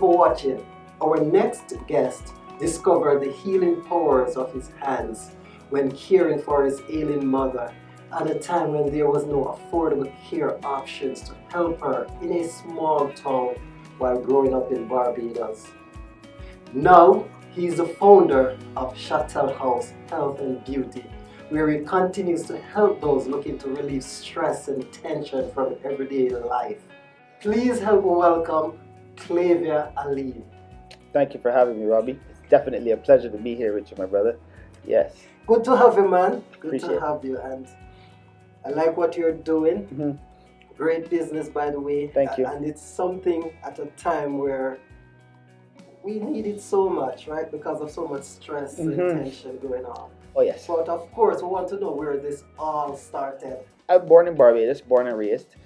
for watching. Our next guest discovered the healing powers of his hands when caring for his ailing mother at a time when there was no affordable care options to help her in a small town while growing up in Barbados. Now, he is the founder of Chattel House Health and Beauty, where he continues to help those looking to relieve stress and tension from everyday life. Please help me welcome Clavia Alleyne. Thank you for having me, Robbie. It's definitely a pleasure to be here with you, my brother. Yes. Good to have you, man. Good Appreciate to have you. And I like what you're doing. Mm-hmm. Great business, by the way. Thank you. And it's something at a time where we need it so much, right? Because of so much stress and tension going on. Oh, yes. But of course, we want to know where this all started. I'm born in Barbados, born and raised.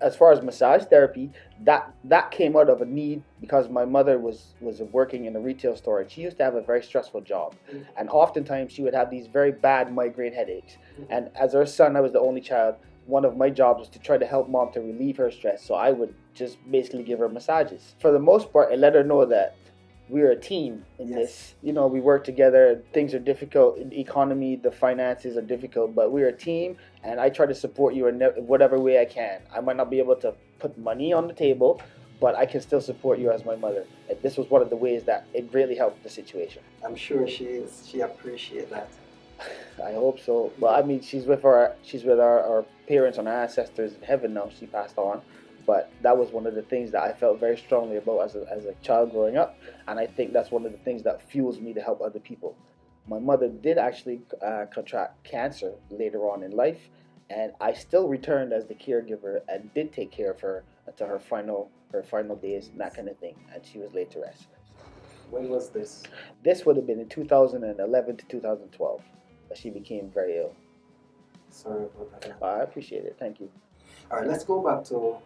As far as massage therapy, that came out of a need because my mother was working in a retail store and she used to have a very stressful job. Mm-hmm. And oftentimes she would have these very bad migraine headaches. Mm-hmm. And as her son, I was the only child. One of my jobs was to try to help mom to relieve her stress. So I would just basically give her massages. For the most part, I let her know that we're a team in this. You know, we work together. Things are difficult in the economy. The finances are difficult, but we're a team, and I try to support you in whatever way I can. I might not be able to put money on the table, but I can still support you as my mother. And this was one of the ways that it really helped the situation. I'm sure she appreciates that. I hope so. Well, I mean, she's with our parents and our ancestors in heaven now. She passed on. But that was one of the things that I felt very strongly about as a child growing up. And I think that's one of the things that fuels me to help other people. My mother did actually contract cancer later on in life. And I still returned as the caregiver and did take care of her until her final days and that kind of thing. And she was laid to rest. When was this? This would have been in 2011 to 2012 that she became very ill. Sorry about that. I appreciate it. Thank you. All right, let's go back to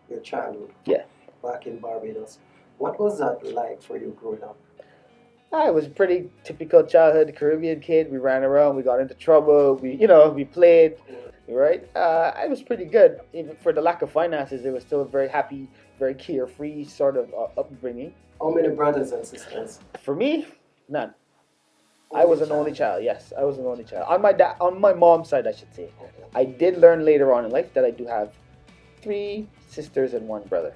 your childhood. Yeah. Back in Barbados. What was that like for you growing up? I was a pretty typical childhood Caribbean kid. We ran around, we got into trouble, we played, right? I was pretty good. Even for the lack of finances, it was still a very happy, very carefree sort of upbringing. How many brothers and sisters? For me, none. I was an only child. Yes, I was an only child. On my mom's side, I should say. I did learn later on in life that I do have 3 sisters and 1 brother.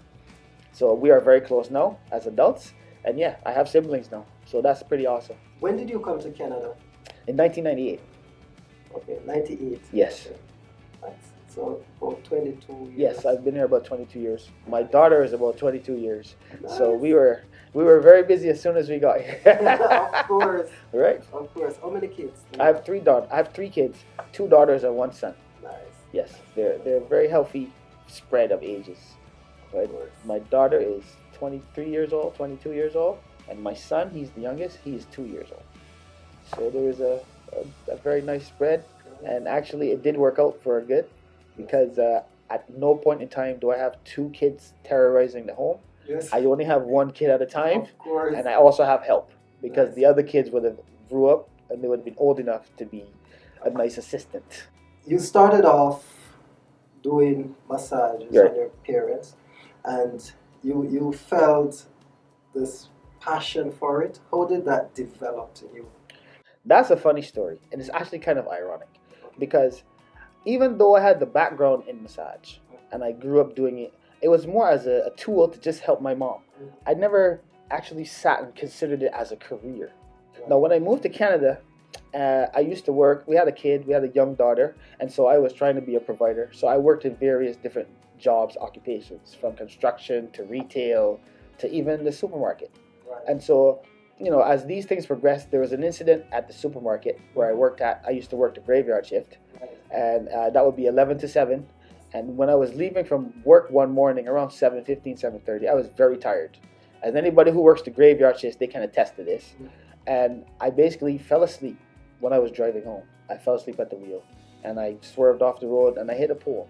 So we are very close now as adults. And yeah, I have siblings now. So that's pretty awesome. When did you come to Canada? In 1998. Okay, 98. Yes. Okay. Nice. So about 22 years. Yes, I've been here about 22 years. My daughter is about 22 years. Nice. So we were very busy as soon as we got here. Of course. Right? Of course. How many kids? I have 3 daughters. I have 3 kids, 2 daughters and 1 son. Nice. Yes, they're very healthy spread of ages. Right? My daughter is 23 years old, 22 years old, and my son, he's the youngest, he is 2 years old. So there was a very nice spread, and actually it did work out for good because at no point in time do I have 2 kids terrorizing the home. Yes. I only have 1 kid at a time, of course. and I also have help because the other kids would have grew up and they would have been old enough to be a nice assistant. You started off doing massages on your parents, and you felt this passion for it. How did that develop in you? That's a funny story, and it's actually kind of ironic because even though I had the background in massage and I grew up doing it, it was more as a tool to just help my mom. I never actually sat and considered it as a career. Now, when I moved to Canada, I used to work. We had a kid, we had a young daughter, and so I was trying to be a provider. So I worked in various different jobs, occupations, from construction to retail to even the supermarket. Right. And so, as these things progressed, there was an incident at the supermarket where I worked at. I used to work the graveyard shift, and that would be 11 to 7. And when I was leaving from work one morning around 7:15, 7:30, I was very tired. As anybody who works the graveyard shift, they can attest to this. And I basically fell asleep when I was driving home. I fell asleep at the wheel, and I swerved off the road, and I hit a pole,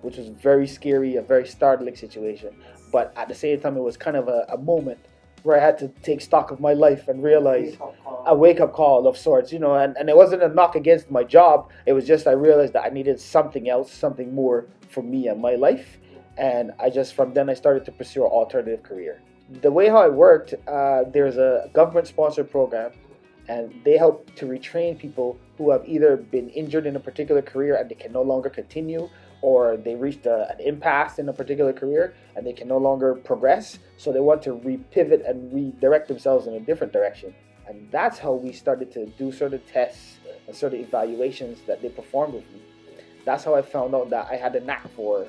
which was very scary, a very startling situation. But at the same time, it was kind of a moment where I had to take stock of my life and realize a wake-up call of sorts, and it wasn't a knock against my job. It was just I realized that I needed something else, something more for me and my life. and from then I started to pursue an alternative career. The way how I worked, there's a government-sponsored program, and they help to retrain people who have either been injured in a particular career and they can no longer continue, or they reached an impasse in a particular career and they can no longer progress, so they want to repivot and redirect themselves in a different direction. And that's how we started to do certain tests and certain evaluations that they performed with me. That's how I found out that I had a knack for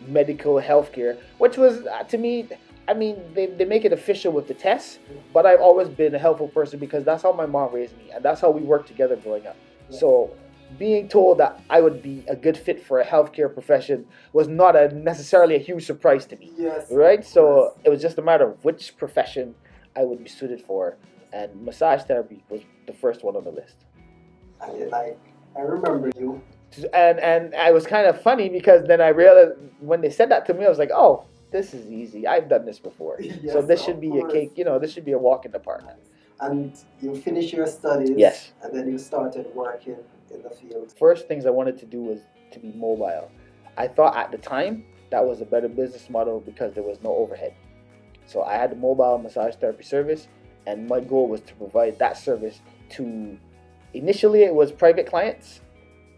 medical healthcare, which was, to me, I mean, they make it official with the tests, but I've always been a helpful person because that's how my mom raised me, and that's how we worked together growing up. Yes. So being told that I would be a good fit for a healthcare profession was not necessarily a huge surprise to me. Yes. Right? So yes. It was just a matter of which profession I would be suited for, and massage therapy was the first one on the list. I remember you. And I was kind of funny because then I realized when they said that to me, I was like, oh, this is easy. I've done this before. Yes, so this should be a cake, this should be a walk in the park. And you finished your studies. Yes. And then you started working in the field. First things I wanted to do was to be mobile. I thought at the time that was a better business model because there was no overhead. So I had a mobile massage therapy service, and my goal was to provide that service to, initially it was private clients,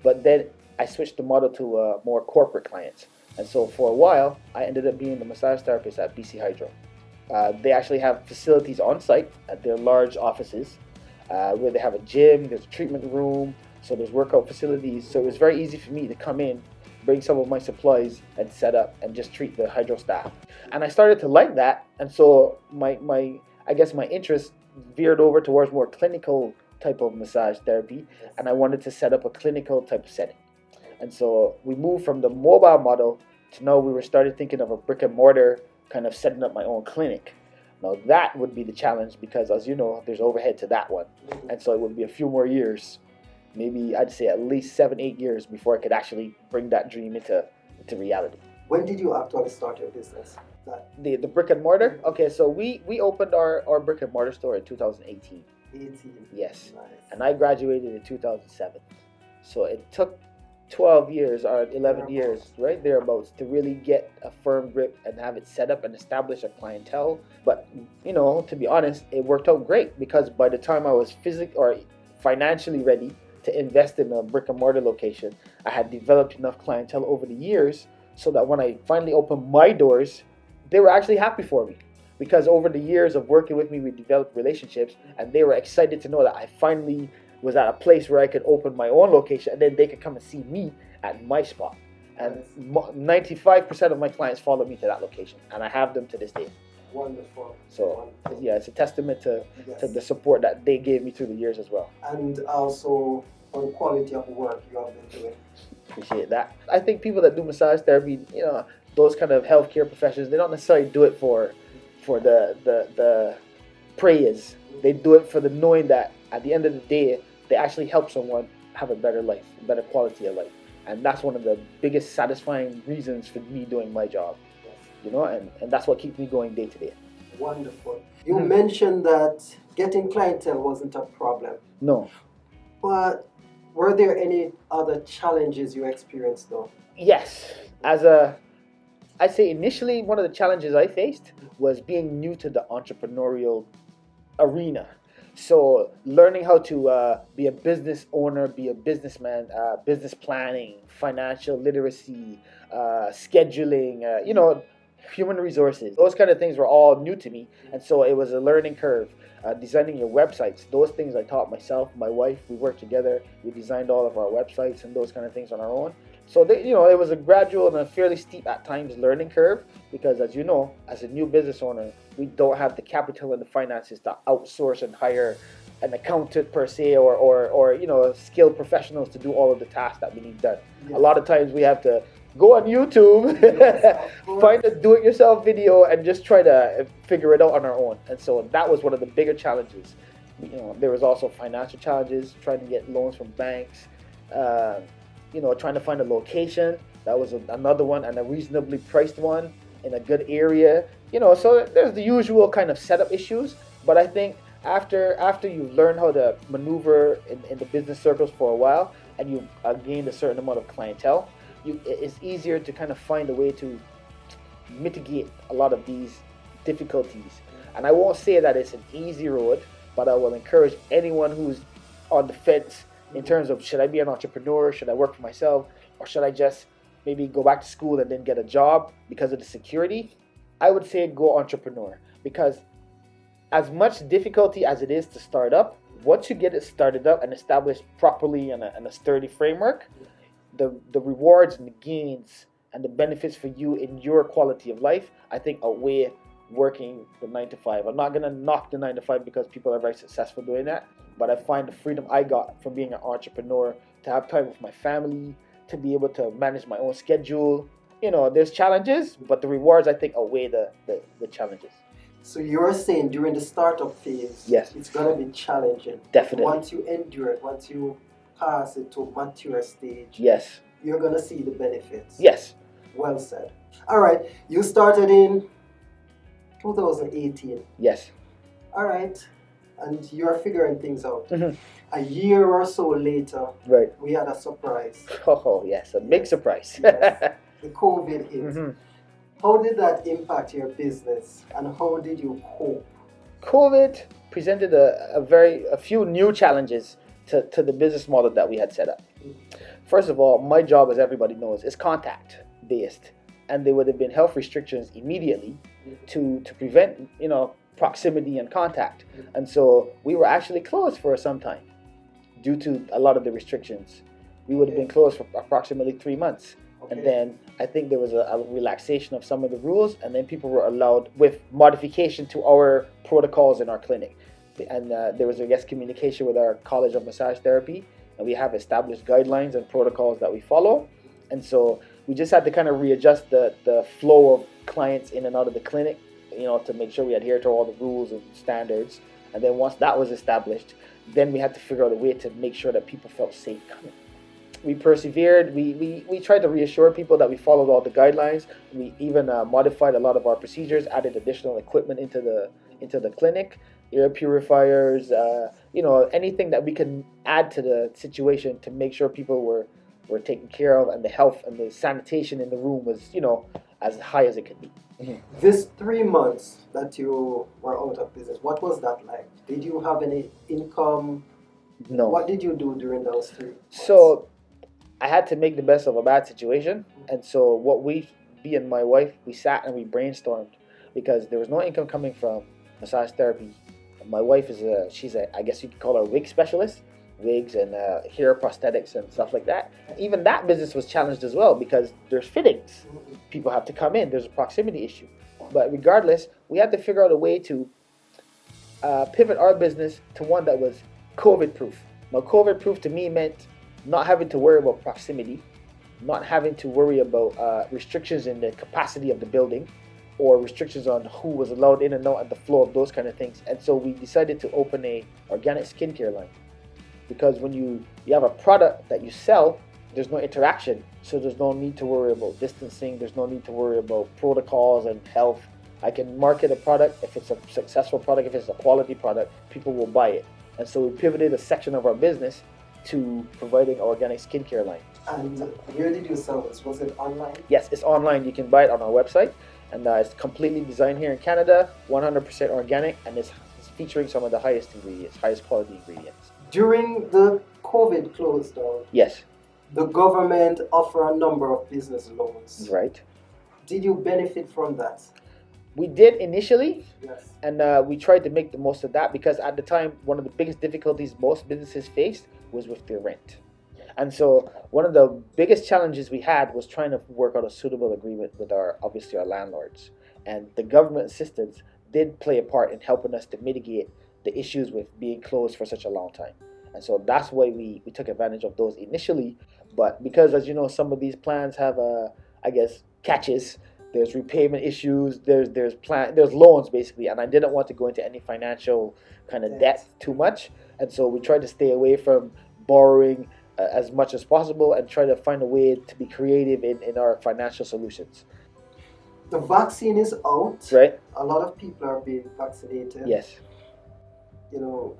but then I switched the model to more corporate clients. And so for a while, I ended up being the massage therapist at BC Hydro. They actually have facilities on site at their large offices where they have a gym, there's a treatment room, so there's workout facilities. So it was very easy for me to come in, bring some of my supplies and set up and just treat the hydro staff. And I started to like that. And so my interest veered over towards more clinical type of massage therapy. And I wanted to set up a clinical type of setting. And so we moved from the mobile model to now we were started thinking of a brick and mortar kind of setting up my own clinic. Now that would be the challenge because, as you know, there's overhead to that one. And so it would be a few more years, maybe I'd say at least 7-8 years before I could actually bring that dream into reality. When did you actually start your business? The brick and mortar? Okay, so we opened our brick and mortar store in 2018. 18? Yes. Nice. And I graduated in 2007. So it took 12 years or 11 years, right thereabouts, to really get a firm grip and have it set up and establish a clientele. But, to be honest, it worked out great because by the time I was physically or financially ready to invest in a brick and mortar location, I had developed enough clientele over the years so that when I finally opened my doors, they were actually happy for me. Because over the years of working with me, we developed relationships, and they were excited to know that I finally was at a place where I could open my own location, and then they could come and see me at my spot. And 95% of my clients follow me to that location, and I have them to this day. Wonderful. So, yeah, it's a testament to the support that they gave me through the years as well. And also for the quality of work you have been doing. Appreciate that. I think people that do massage therapy, those kind of healthcare professions, they don't necessarily do it for the praise. They do it for the knowing that at the end of the day, they actually help someone have a better life, a better quality of life. And that's one of the biggest satisfying reasons for me doing my job. And that's what keeps me going day to day. Wonderful. You mentioned that getting clientele wasn't a problem. No. But were there any other challenges you experienced though? Yes. I'd say initially one of the challenges I faced was being new to the entrepreneurial arena. So learning how to be a business owner, be a businessman, business planning, financial literacy, scheduling, human resources, those kind of things were all new to me. And so it was a learning curve. Designing your websites, those things I taught myself, my wife, we worked together. We designed all of our websites and those kind of things on our own. So, it was a gradual and a fairly steep at times learning curve because, as you know, as a new business owner, we don't have the capital and the finances to outsource and hire an accountant per se or skilled professionals to do all of the tasks that we need done. Yes. A lot of times we have to go on YouTube, find a do-it-yourself video and just try to figure it out on our own. And so that was one of the bigger challenges. There was also financial challenges, trying to get loans from banks, trying to find a location. That was another one, and a reasonably priced one in a good area. So there's the usual kind of setup issues. But I think after you've learned how to maneuver in the business circles for a while, and you've gained a certain amount of clientele, it's easier to kind of find a way to mitigate a lot of these difficulties. And I won't say that it's an easy road, but I will encourage anyone who's on the fence in terms of, should I be an entrepreneur, should I work for myself, or should I just maybe go back to school and then get a job because of the security? I would say go entrepreneur, because as much difficulty as it is to start up, once you get it started up and established properly in a sturdy framework, the rewards and the gains and the benefits for you in your quality of life, I think outweigh working the 9 to 5. I'm not going to knock the 9 to 5 because people are very successful doing that, but I find the freedom I got from being an entrepreneur, to have time with my family, to be able to manage my own schedule. You know, there's challenges, but the rewards, I think, outweigh the challenges. So you're saying during the startup phase, yes, it's going to be challenging. Definitely. Once you endure it, once you pass it to mature stage, yes, you're going to see the benefits. Yes. Well said. All right, you started in 2018. Yes. All right, and you're figuring things out. Mm-hmm. A year or so later, right, we had a surprise. Oh, yes, a big surprise. Yes. The COVID hit. Mm-hmm. How did that impact your business, and how did you cope? COVID presented a few new challenges to the business model that we had set up. First of all, my job, as everybody knows, is contact based, and there would have been health restrictions immediately to prevent, you know, proximity and contact. And so we were actually closed for some time due to a lot of the restrictions. We would have been closed for approximately 3 months. And then I think there was a relaxation of some of the rules, and then people were allowed with modification to our protocols in our clinic. And there was, I guess, communication with our College of Massage Therapy, and we have established guidelines and protocols that we follow. And so we just had to kind of readjust the flow of clients in and out of the clinic, you know, to make sure we adhere to all the rules and standards. And then once that was established, then we had to figure out a way to make sure that people felt safe coming. We persevered. We tried to reassure people that we followed all the guidelines. We even modified a lot of our procedures, added additional equipment into the clinic, air purifiers, you know, anything that we can add to the situation to make sure people were taken care of, and the health and the sanitation in the room was, you know, as high as it could be. Mm-hmm. This 3 months that you were out of business, what was that like? Did you have any income? No. What did you do during those 3 months? So I had to make the best of a bad situation. And so me and my wife, we sat and we brainstormed, because there was no income coming from massage therapy. My wife she's a, I guess you could call her a wig specialist, wigs and hair prosthetics and stuff like that. Even that business was challenged as well, because there's fittings. People have to come in. There's a proximity issue. But regardless, we had to figure out a way to pivot our business to one that was COVID-proof. Now, COVID-proof to me meant not having to worry about proximity, not having to worry about restrictions in the capacity of the building, or restrictions on who was allowed in and out and the flow of those kind of things. And so we decided to open a organic skincare line, because when you have a product that you sell, there's no interaction, so there's no need to worry about distancing, there's no need to worry about protocols and health. I can market a product. If it's a successful product, if it's a quality product, people will buy it. And so we pivoted a section of our business to providing organic skincare line. And where did you sell this? Was it online? Yes, it's online. You can buy it on our website, and it's completely designed here in Canada, 100% organic, and it's featuring some of the highest ingredients, highest quality ingredients. During the COVID close down, yes, the government offered a number of business loans. Right. Did you benefit from that? We did initially, yes, and we tried to make the most of that, because at the time, one of the biggest difficulties most businesses faced was with their rent. And so one of the biggest challenges we had was trying to work out a suitable agreement with our landlords. And the government assistance did play a part in helping us to mitigate the issues with being closed for such a long time. And so that's why we took advantage of those initially. But because, as you know, some of these plans have, catches. There's repayment issues, there's loans basically, and I didn't want to go into any financial kind of debt too much. And so we tried to stay away from borrowing as much as possible, and try to find a way to be creative in our financial solutions. The vaccine is out. Right. A lot of people are being vaccinated. Yes. You know,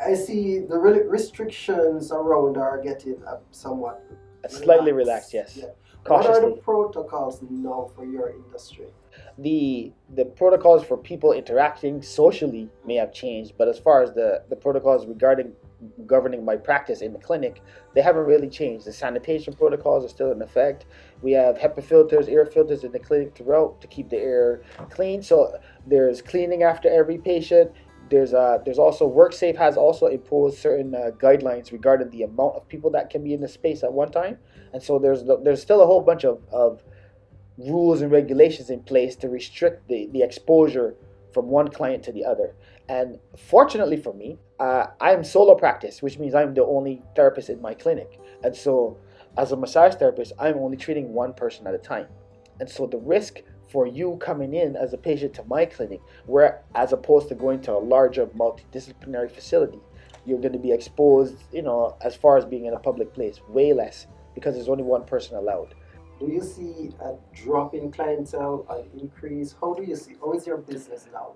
I see the restrictions around are getting somewhat slightly relaxed, yes. Yeah. What are the cautiously. protocols now for your industry? The protocols for people interacting socially may have changed, but as far as the protocols regarding governing my practice in the clinic, they haven't really changed. The sanitation protocols are still in effect. We have HEPA filters, air filters in the clinic throughout to keep the air clean. So there's cleaning after every patient. There's also WorkSafe has also imposed certain guidelines regarding the amount of people that can be in the space at one time, and so there's still a whole bunch of rules and regulations in place to restrict the exposure from one client to the other. And fortunately for me, I'm solo practice, which means I'm the only therapist in my clinic. And so as a massage therapist, I'm only treating one person at a time. And so the risk for you coming in as a patient to my clinic, where as opposed to going to a larger multidisciplinary facility, you're going to be exposed, as far as being in a public place, way less, because there's only one person allowed. Do you see a drop in clientele, an increase? How is your business now?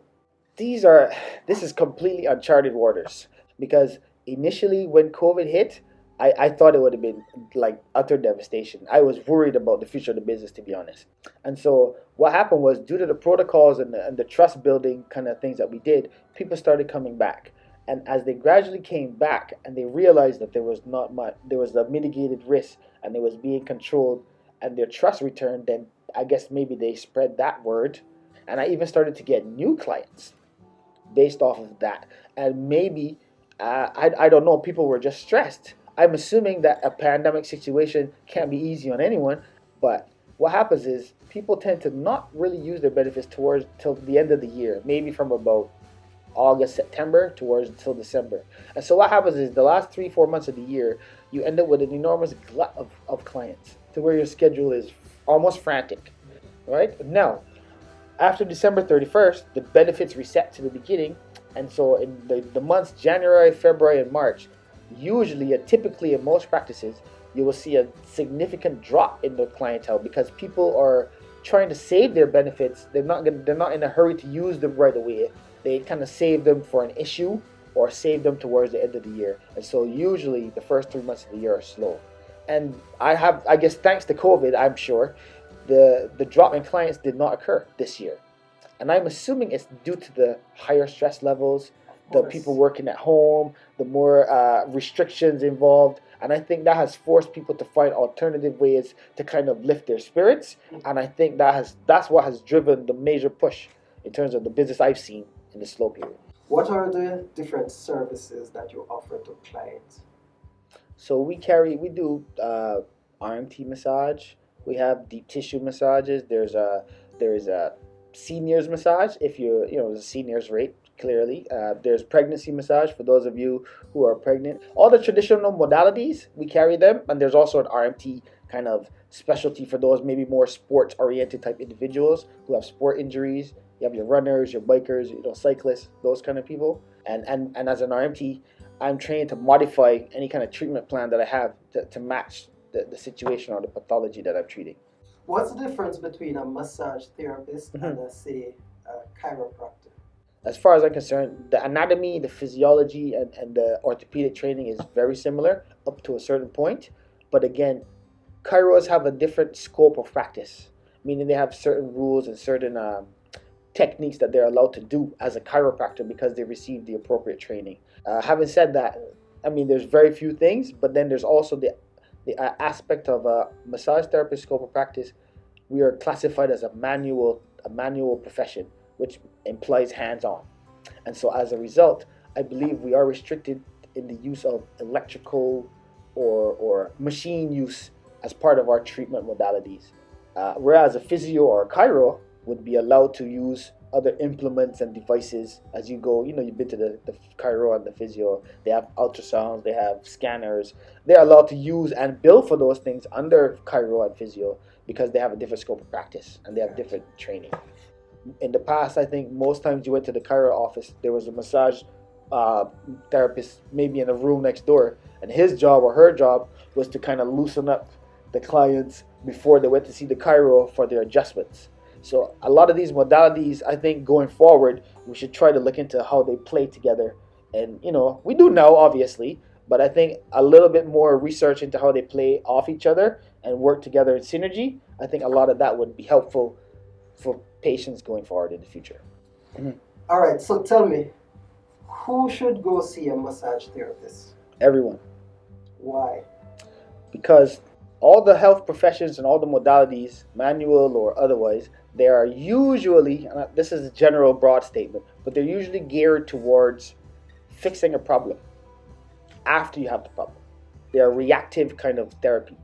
This is completely uncharted waters, because initially when COVID hit, I thought it would have been like utter devastation. I was worried about the future of the business, to be honest. And so what happened was, due to the protocols and the trust building kind of things that we did, people started coming back. And as they gradually came back and they realized that there was not much, there was a mitigated risk and it was being controlled, and their trust returned, then I guess maybe they spread that word. And I even started to get new clients based off of that. And maybe, I don't know, people were just stressed. I'm assuming that a pandemic situation can't be easy on anyone, but what happens is people tend to not really use their benefits till the end of the year, maybe from about August, September towards until December. And so what happens is the last 3-4 months of the year, you end up with an enormous glut of clients to where your schedule is almost frantic, right? Now, after December 31st, the benefits reset to the beginning. And so in the months January, February, and March, typically in most practices, you will see a significant drop in the clientele because people are trying to save their benefits. They're not in a hurry to use them right away. They kind of save them for an issue or save them towards the end of the year. And so usually the first 3 months of the year are slow. And I guess thanks to COVID, I'm sure, the drop in clients did not occur this year. And I'm assuming it's due to the higher stress levels, the people working at home, the more restrictions involved. And I think that has forced people to find alternative ways to kind of lift their spirits. And I think that's what has driven the major push in terms of the business I've seen in the slow period. What are the different services that you offer to clients? So we do RMT massage. We have deep tissue massages. There is a seniors massage if there's a seniors rate. Clearly, there's pregnancy massage for those of you who are pregnant. All the traditional modalities, we carry them, and there's also an RMT kind of specialty for those maybe more sports-oriented type individuals who have sport injuries. You have your runners, your bikers, cyclists, those kind of people. And as an RMT, I'm trained to modify any kind of treatment plan that I have to match the situation or the pathology that I'm treating. What's the difference between a massage therapist and a chiropractor? As far as I'm concerned, the anatomy, the physiology, and the orthopedic training is very similar up to a certain point. But again, chiros have a different scope of practice, meaning they have certain rules and certain techniques that they're allowed to do as a chiropractor because they received the appropriate training. Having said that, there's very few things, but then there's also the aspect of a massage therapist scope of practice. We are classified as a manual profession, which implies hands-on. And so as a result, I believe we are restricted in the use of electrical or machine use as part of our treatment modalities. Whereas a physio or a chiro would be allowed to use other implements and devices as you go. You've been to the chiro and the physio. They have ultrasounds, they have scanners. They're allowed to use and bill for those things under chiro and physio because they have a different scope of practice and they have different training. In the past, I think most times you went to the chiro office, there was a massage therapist maybe in a room next door, and his job or her job was to kind of loosen up the clients before they went to see the chiro for their adjustments. So a lot of these modalities, I think going forward, we should try to look into how they play together. And, we do now, obviously, but I think a little bit more research into how they play off each other and work together in synergy, I think a lot of that would be helpful for patients going forward in the future. All right, so tell me, who should go see a massage therapist? Everyone. Why? Because all the health professions and all the modalities, manual or otherwise, they are usually, and this is a general broad statement, but they're usually geared towards fixing a problem after you have the problem. They are reactive kind of therapy.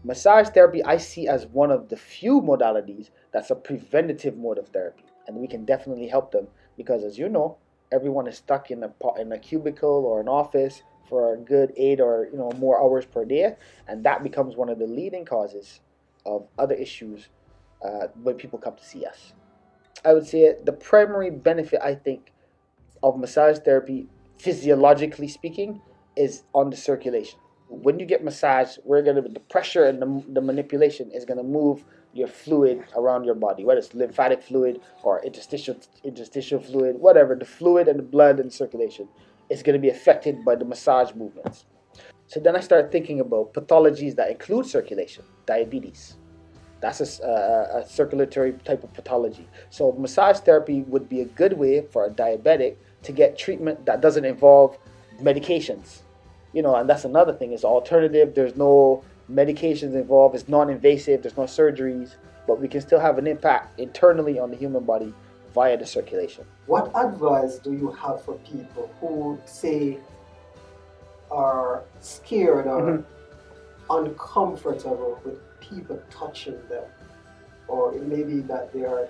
Massage therapy I see as one of the few modalities that's a preventative mode of therapy, and we can definitely help them because, as you know, everyone is stuck in a cubicle or an office for a good 8 or more hours per day, and that becomes one of the leading causes of other issues when people come to see us. I would say the primary benefit, I think, of massage therapy, physiologically speaking, is on the circulation. When you get massaged, the pressure and the manipulation is gonna move your fluid around your body, whether it's lymphatic fluid or interstitial fluid, whatever, the fluid and the blood and circulation is gonna be affected by the massage movements. So then I started thinking about pathologies that include circulation, diabetes. That's a circulatory type of pathology. So massage therapy would be a good way for a diabetic to get treatment that doesn't involve medications. And that's another thing. It's alternative. There's no medications involved. It's non-invasive. There's no surgeries. But we can still have an impact internally on the human body via the circulation. What advice do you have for people who, say, are scared or uncomfortable with people touching them? Or it may be that they are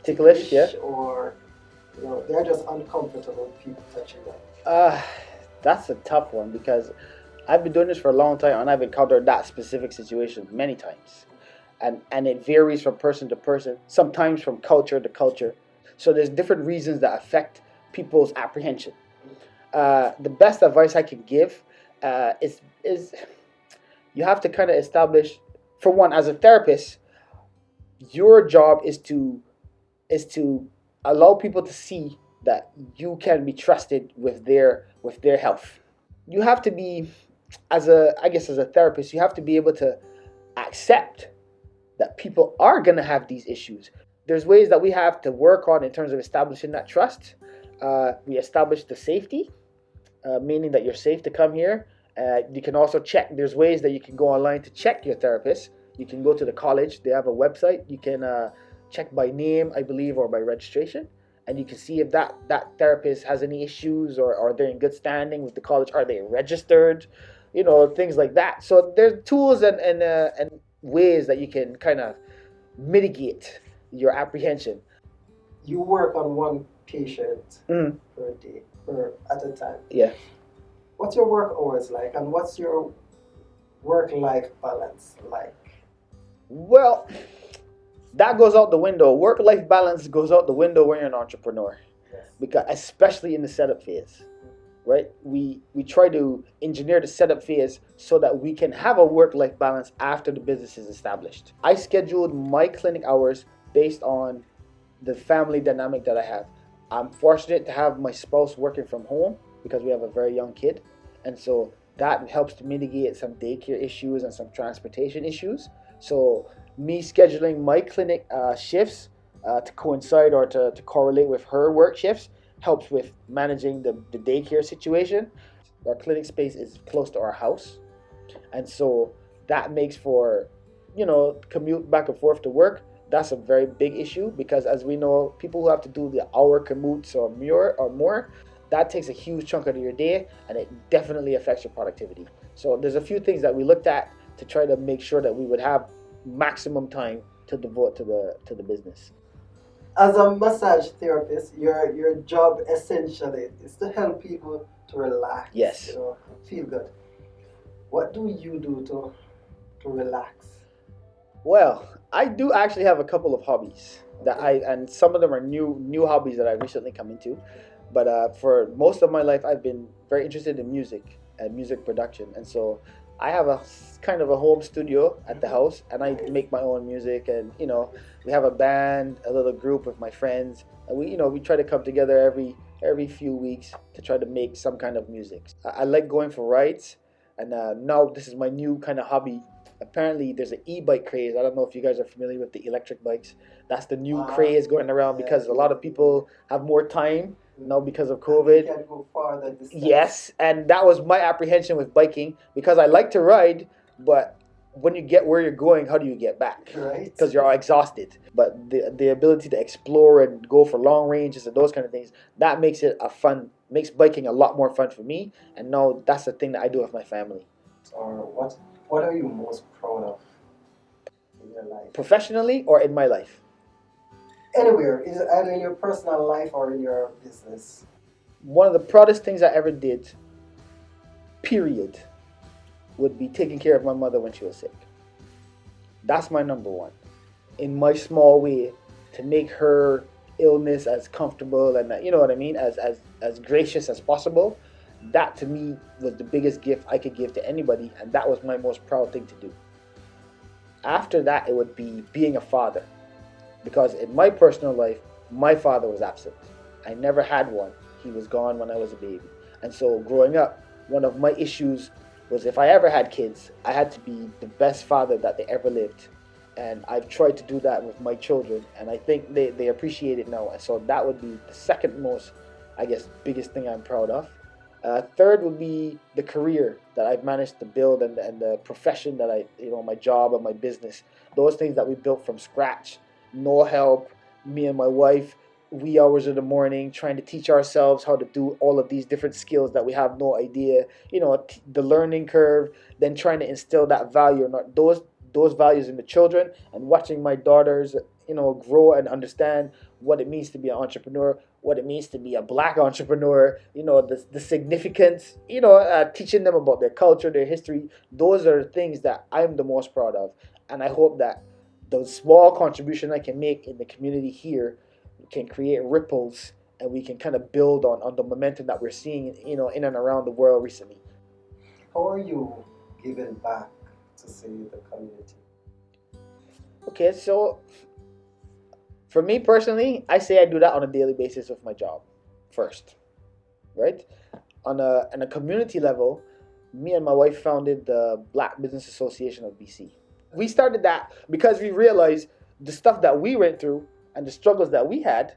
ticklish, yeah. Or they're just uncomfortable with people touching them. That's a tough one because I've been doing this for a long time and I've encountered that specific situation many times. And it varies from person to person, sometimes from culture to culture. So there's different reasons that affect people's apprehension. The best advice I can give is you have to kind of establish, for one, as a therapist, your job is to allow people to see that you can be trusted with their health. You have to be, as a therapist, you have to be able to accept that people are going to have these issues. There's ways that we have to work on in terms of establishing that trust. We establish the safety, meaning that you're safe to come here. You can also check. There's ways that you can go online to check your therapist. You can go to the college. They have a website. You can check by name, I believe, or by registration. And you can see if that therapist has any issues or they're in good standing with the college. Are they registered? Things like that. So there's tools and ways that you can kind of mitigate your apprehension. You work on one patient per day, at a time. Yeah. What's your work hours like, and what's your work-life balance like? Well, that goes out the window. Work-life balance goes out the window when you're an entrepreneur. Yes. Because especially in the setup phase, right? We try to engineer the setup phase so that we can have a work-life balance after the business is established. I scheduled my clinic hours based on the family dynamic that I have. I'm fortunate to have my spouse working from home because we have a very young kid. And so that helps to mitigate some daycare issues and some transportation issues. So me scheduling my clinic shifts to coincide or to correlate with her work shifts helps with managing the daycare situation. Our clinic space is close to our house, and so that makes for commute back and forth to work. That's a very big issue because, as we know, people who have to do the hour commutes or more, that takes a huge chunk out of your day, and it definitely affects your productivity. So there's a few things that we looked at to try to make sure that we would have maximum time to devote to the business. As a massage therapist, your job essentially is to help people to relax. Yes. Feel good. What do you do to relax? Well, I do actually have a couple of hobbies and some of them are new hobbies that I recently come into. But for most of my life, I've been very interested in music and music production, and so I have a kind of a home studio at the house, and I make my own music. And we have a band, a little group of my friends, and we try to come together every few weeks to try to make some kind of music. I like going for rides, and now this is my new kind of hobby apparently there's an e-bike craze. I don't know if you guys are familiar with the electric bikes. That's the new craze going around because a lot of people have more time now because of COVID. You can go farther distance. Yes, and that was my apprehension with biking because I like to ride, but when you get where you're going, how do you get back? Right. Because you're all exhausted. But the ability to explore and go for long ranges and those kind of things, that makes it makes biking a lot more fun for me. And now that's the thing that I do with my family. Or what are you most proud of in your life? Professionally or in my life? Anywhere, either in your personal life or in your business. One of the proudest things I ever did, period, would be taking care of my mother when she was sick. That's my number one. In my small way, to make her illness as comfortable and, you know what I mean, as gracious as possible. That to me was the biggest gift I could give to anybody, and that was my most proud thing to do. After that, it would be being a father, because in my personal life, my father was absent. I never had one. He was gone when I was a baby. And so growing up, one of my issues was if I ever had kids, I had to be the best father that they ever lived. And I've tried to do that with my children, and I think they appreciate it now. And so that would be the second most, I guess, biggest thing I'm proud of. Third would be the career that I've managed to build and the profession that my job and my business. Those things that we built from scratch, no help, me and my wife, wee hours in the morning, trying to teach ourselves how to do all of these different skills that we have no idea, the learning curve, then trying to instill that value, not those values in the children, and watching my daughters, grow and understand what it means to be an entrepreneur, what it means to be a black entrepreneur, the significance, teaching them about their culture, their history. Those are the things that I'm the most proud of. And I hope that the small contribution I can make in the community here can create ripples, and we can kind of build on the momentum that we're seeing, in and around the world recently. How are you giving back to, say, the community? Okay, so for me personally, I say I do that on a daily basis with my job first, right? On a community level, me and my wife founded the Black Business Association of BC. We started that because we realized the stuff that we went through and the struggles that we had.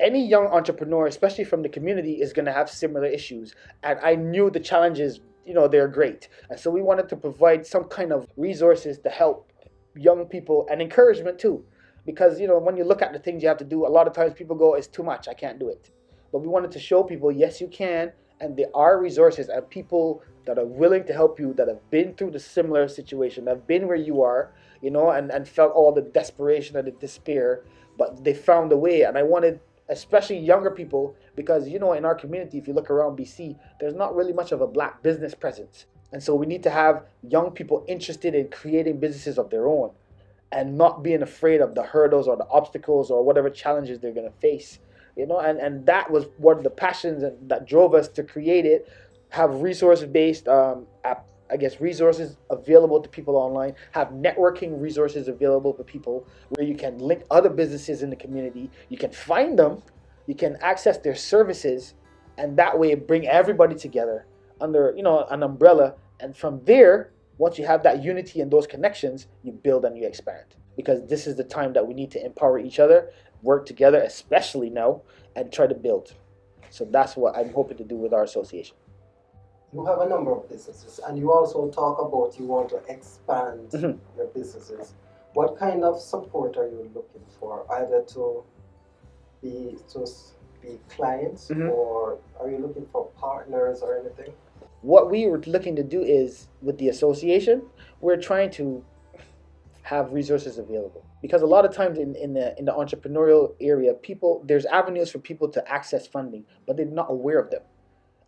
Any young entrepreneur, especially from the community, is going to have similar issues. And I knew the challenges, they're great. And so we wanted to provide some kind of resources to help young people, and encouragement too. Because, when you look at the things you have to do, a lot of times people go, it's too much, I can't do it. But we wanted to show people, yes, you can. And there are resources and people that are willing to help you, that have been through the similar situation, that have been where you are, and felt all the desperation and the despair. But they found a way. And I wanted, especially younger people, because, in our community, if you look around BC, there's not really much of a black business presence. And so we need to have young people interested in creating businesses of their own and not being afraid of the hurdles or the obstacles or whatever challenges they're going to face. And that was one of the passions that drove us to create it, have resource-based resources available to people online, have networking resources available for people where you can link other businesses in the community, you can find them, you can access their services, and that way bring everybody together under an umbrella. And from there, once you have that unity and those connections, you build and you expand, because this is the time that we need to empower each other, work together, especially now, and try to build. So that's what I'm hoping to do with our association. You have a number of businesses, and you also talk about you want to expand your businesses. What kind of support are you looking for, either to be clients, or are you looking for partners or anything? What we were looking to do is, with the association, we're trying to have resources available, because a lot of times in the entrepreneurial area, there's avenues for people to access funding, but they're not aware of them.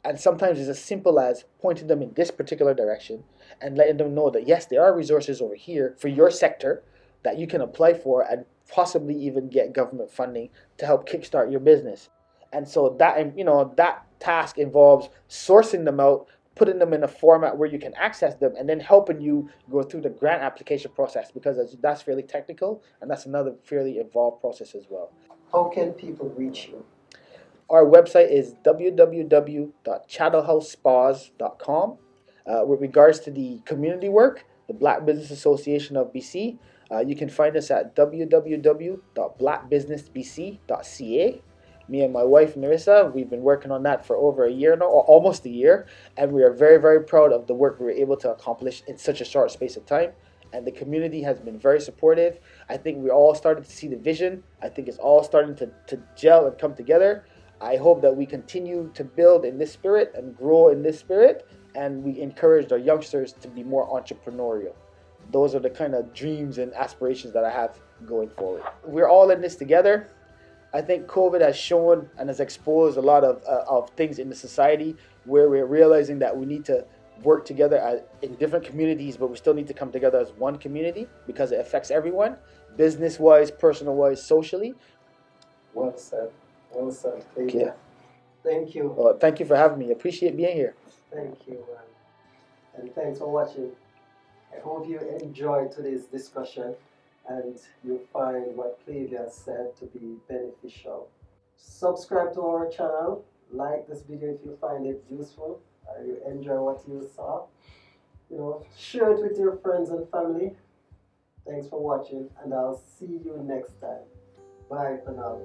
And sometimes it's as simple as pointing them in this particular direction and letting them know that yes, there are resources over here for your sector that you can apply for, and possibly even get government funding to help kickstart your business. And so that task involves sourcing them out, putting them in a format where you can access them, and then helping you go through the grant application process, because that's fairly technical, and that's another fairly involved process as well. How can people reach you? Our website is www.chattelhousespas.com. With regards to the community work, the Black Business Association of BC. You can find us at www.blackbusinessbc.ca. Me and my wife, Nerissa, we've been working on that for over a year now, or almost a year, and we are very, very proud of the work we were able to accomplish in such a short space of time. And the community has been very supportive. I think we're all starting to see the vision. I think it's all starting to gel and come together. I hope that we continue to build in this spirit and grow in this spirit, and we encourage our youngsters to be more entrepreneurial. Those are the kind of dreams and aspirations that I have going forward. We're all in this together. I think COVID has shown and has exposed a lot of things in the society where we're realizing that we need to work together in different communities, but we still need to come together as one community because it affects everyone, business-wise, personal-wise, socially. Well said. Well said. Thank Yeah. you. Thank you. Well, thank you for having me. Appreciate being here. Thank you. And thanks for watching. I hope you enjoyed today's discussion and you find what Clavia said to be beneficial. Subscribe to our channel. Like this video if you find it useful or you enjoy what you saw. Share it with your friends and family. Thanks for watching and I'll see you next time. Bye for now.